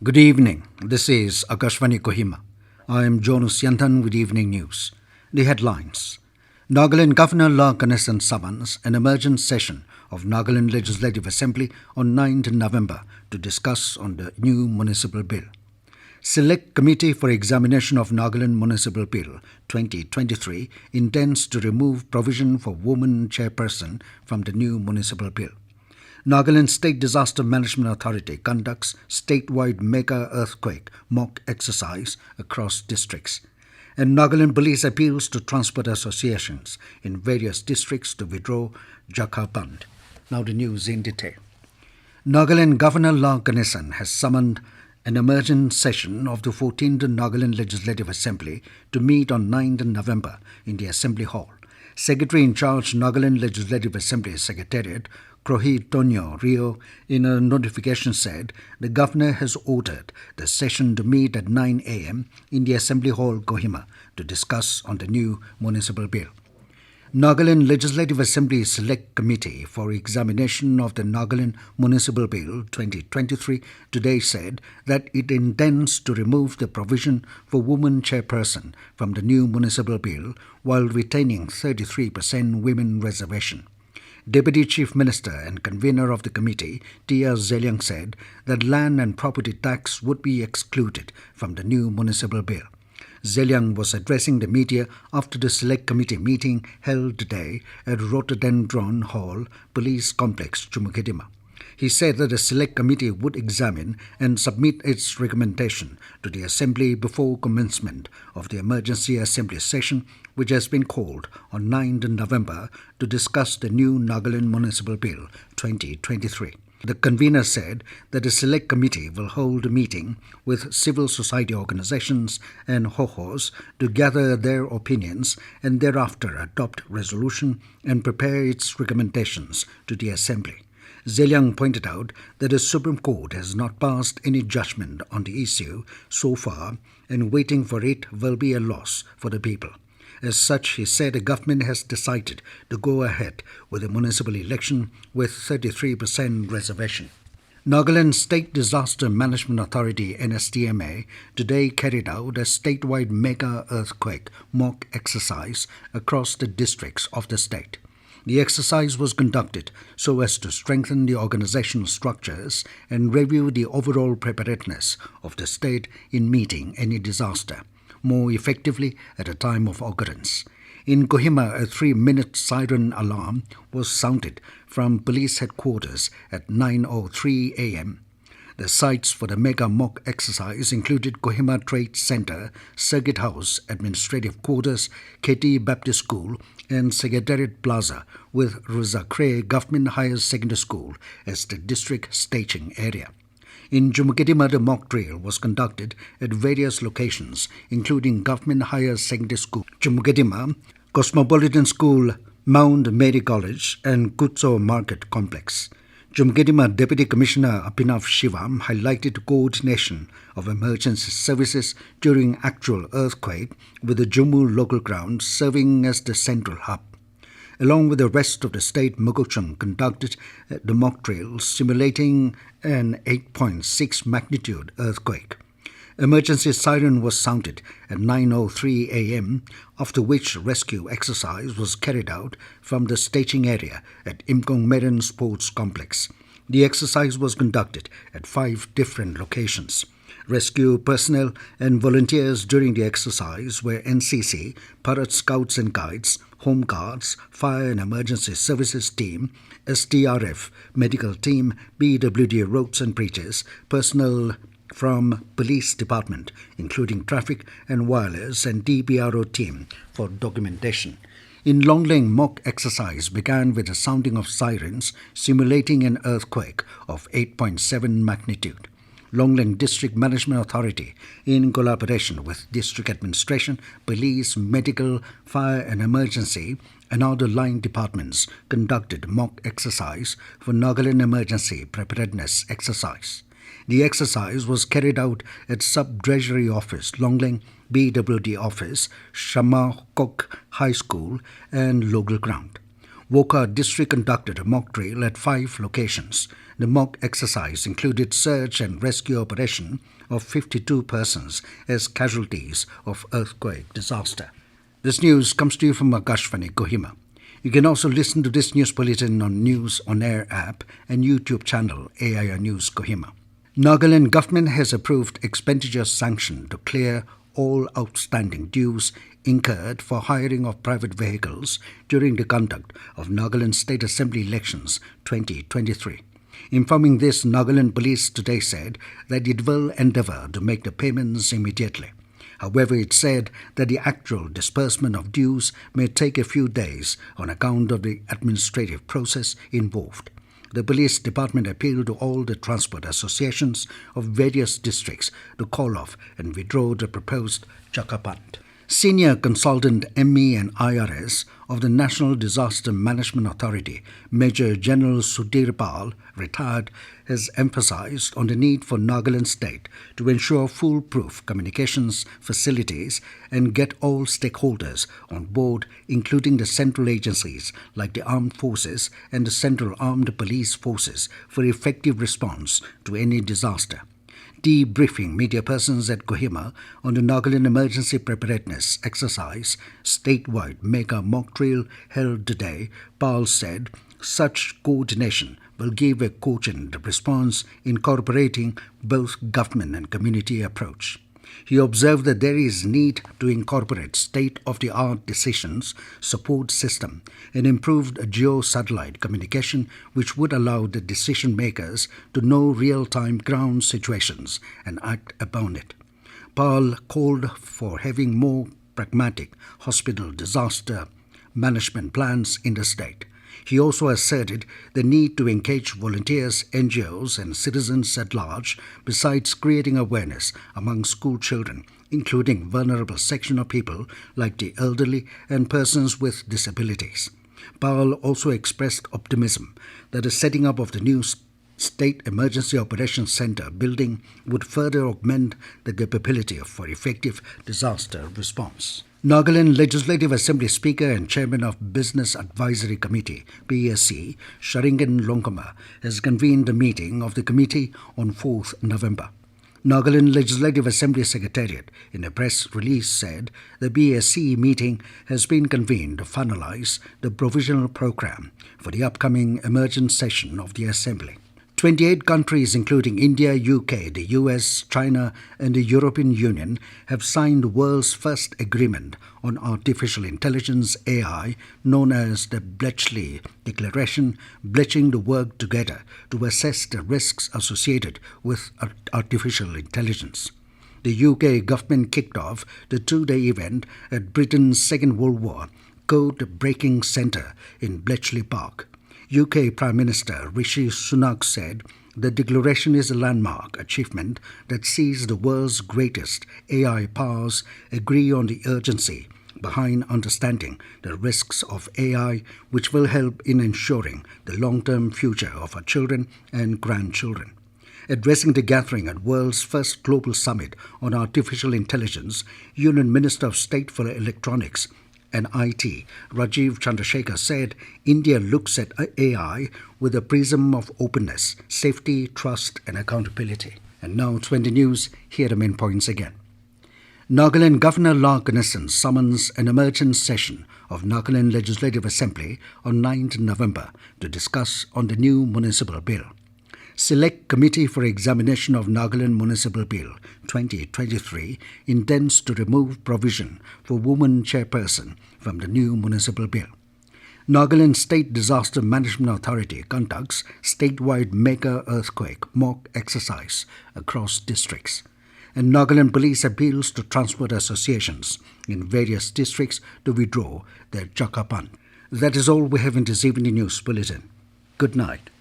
Good evening. This is Akashvani Kohima. I am Jonas Yanthan with Evening News. The headlines. Nagaland Governor Ganesan summons an emergent session of Nagaland Legislative Assembly on 9th November to discuss on the new Municipal Bill. Select Committee for Examination of Nagaland Municipal Bill 2023 intends to remove provision for woman chairperson from the new Municipal Bill. Nagaland State Disaster Management Authority conducts statewide mega earthquake mock exercise across districts. And Nagaland Police appeals to transport associations in various districts to withdraw chakkha band. Now the news in detail. Nagaland Governor Ganesan has summoned an emergent session of the 14th Nagaland Legislative Assembly to meet on 9th November in the Assembly Hall. Secretary in charge Nagaland Legislative Assembly Secretariat Tonyo Rio, in a notification said the governor has ordered the session to meet at 9 a.m. in the Assembly Hall, Kohima, to discuss on the new municipal bill. Nagaland Legislative Assembly Select Committee for Examination of the Nagaland Municipal Bill 2023 today said that it intends to remove the provision for woman chairperson from the new municipal bill while retaining 33% women reservation. Deputy Chief Minister and convener of the committee, Tia Zeliang, said that land and property tax would be excluded from the new municipal bill. Zeliang was addressing the media after the Select Committee meeting held today at Rhododendron Hall, Police Complex, Kohima. He said that the Select Committee would examine and submit its recommendation to the Assembly before commencement of the Emergency Assembly session, which has been called on 9th November to discuss the new Nagaland Municipal Bill 2023. The convener said that the Select Committee will hold a meeting with civil society organizations and hohos to gather their opinions and thereafter adopt resolution and prepare its recommendations to the Assembly. Zeliang pointed out that the Supreme Court has not passed any judgment on the issue so far, and waiting for it will be a loss for the people. As such, he said the government has decided to go ahead with the municipal election with 33% reservation. Nagaland State Disaster Management Authority (NSDMA) today carried out a statewide mega earthquake mock exercise across the districts of the state. The exercise was conducted so as to strengthen the organizational structures and review the overall preparedness of the state in meeting any disaster more effectively at a time of occurrence. In Kohima, a 3-minute siren alarm was sounded from police headquarters at 9:03 a.m. The sites for the mega mock exercise included Kohima Trade Center, Circuit House, Administrative Quarters, KT Baptist School, and Secretariat Plaza, with Rosacre Government Higher Secondary School as the district staging area. In Jumukedima, the mock drill was conducted at various locations, including Government Higher Secondary School, Jumukedima, Cosmopolitan School, Mount Mary College, and Kutso Market Complex. Jumukedima Deputy Commissioner Abhinav Shivam highlighted coordination of emergency services during actual earthquake, with the Jumu local ground serving as the central hub. Along with the rest of the state, Mugucham conducted the mock drill simulating an 8.6 magnitude earthquake. Emergency siren was sounded at 9:03 a.m., after which rescue exercise was carried out from the staging area at Imkong Merin Sports Complex. The exercise was conducted at 5 different locations. Rescue personnel and volunteers during the exercise were NCC, Parrot Scouts and Guides, Home Guards, Fire and Emergency Services Team, STRF, Medical Team, BWD Roads and Bridges, personnel from Police Department, including Traffic and Wireless, and DBRO team for documentation. In Longling, mock exercise began with the sounding of sirens simulating an earthquake of 8.7 magnitude. Longling District Management Authority, in collaboration with District Administration, Police, Medical, Fire and Emergency, and other line departments, conducted mock exercise for Nagaland Emergency Preparedness Exercise. The exercise was carried out at Sub-Treasury Office, Longling, BWD Office, Shama Kok High School, and local ground. Wokha district conducted a mock drill at 5 locations. The mock exercise included search and rescue operation of 52 persons as casualties of earthquake disaster. This news comes to you from Akashvani, Kohima. You can also listen to this news bulletin on News On Air app and YouTube channel AIR News Kohima. Nagaland government has approved expenditure sanction to clear all outstanding dues incurred for hiring of private vehicles during the conduct of Nagaland State Assembly elections 2023. Informing this, Nagaland Police today said that it will endeavour to make the payments immediately. However, it said that the actual disbursement of dues may take a few days on account of the administrative process involved. The police department appealed to all the transport associations of various districts to call off and withdraw the proposed chakkha. Senior consultant ME and IRS of the National Disaster Management Authority, Major General Sudhir Pal, retired, has emphasized on the need for Nagaland State to ensure foolproof communications facilities and get all stakeholders on board, including the central agencies like the Armed Forces and the Central Armed Police Forces, for effective response to any disaster. Debriefing media persons at Kohima on the Nagaland Emergency Preparedness Exercise statewide mega mock drill held today, Pal said such coordination will give a cogent response incorporating both government and community approach. He observed that there is need to incorporate state-of-the-art decisions support system and improved geo-satellite communication which would allow the decision makers to know real-time ground situations and act upon it. Paul called for having more pragmatic hospital disaster management plans in the state. He also asserted the need to engage volunteers, NGOs and citizens at large, besides creating awareness among school children, including vulnerable section of people like the elderly and persons with disabilities. Powell also expressed optimism that the setting up of the new State Emergency Operations Center building would further augment the capability for effective disaster response. Nagaland Legislative Assembly Speaker and Chairman of Business Advisory Committee, BSC, Sharingan Longkama, has convened a meeting of the committee on 4th November. Nagaland Legislative Assembly Secretariat, in a press release, said the BSC meeting has been convened to finalize the provisional program for the upcoming emergent session of the Assembly. 28 countries, including India, UK, the US, China, and the European Union, have signed the world's first agreement on artificial intelligence (AI), known as the Bletchley Declaration, pledging to work together to assess the risks associated with artificial intelligence. The UK government kicked off the 2-day event at Britain's Second World War Code-Breaking Centre in Bletchley Park. UK Prime Minister Rishi Sunak said the declaration is a landmark achievement that sees the world's greatest AI powers agree on the urgency behind understanding the risks of AI, which will help in ensuring the long-term future of our children and grandchildren. Addressing the gathering at world's first global summit on artificial intelligence, Union Minister of State for Electronics and IT, Rajiv Chandrasekhar, said India looks at AI with a prism of openness, safety, trust and accountability. And now 20 News, here are the main points again. Nagaland Governor Ganesan summons an emergent session of Nagaland Legislative Assembly on 9th November to discuss on the new Municipal Bill. Select Committee for Examination of Nagaland Municipal Bill 2023 intends to remove provision for woman chairperson from the new Municipal Bill. Nagaland State Disaster Management Authority conducts statewide mega earthquake mock exercise across districts. And Nagaland Police appeals to transport associations in various districts to withdraw their chakkha. That is all we have in this evening news bulletin. Good night.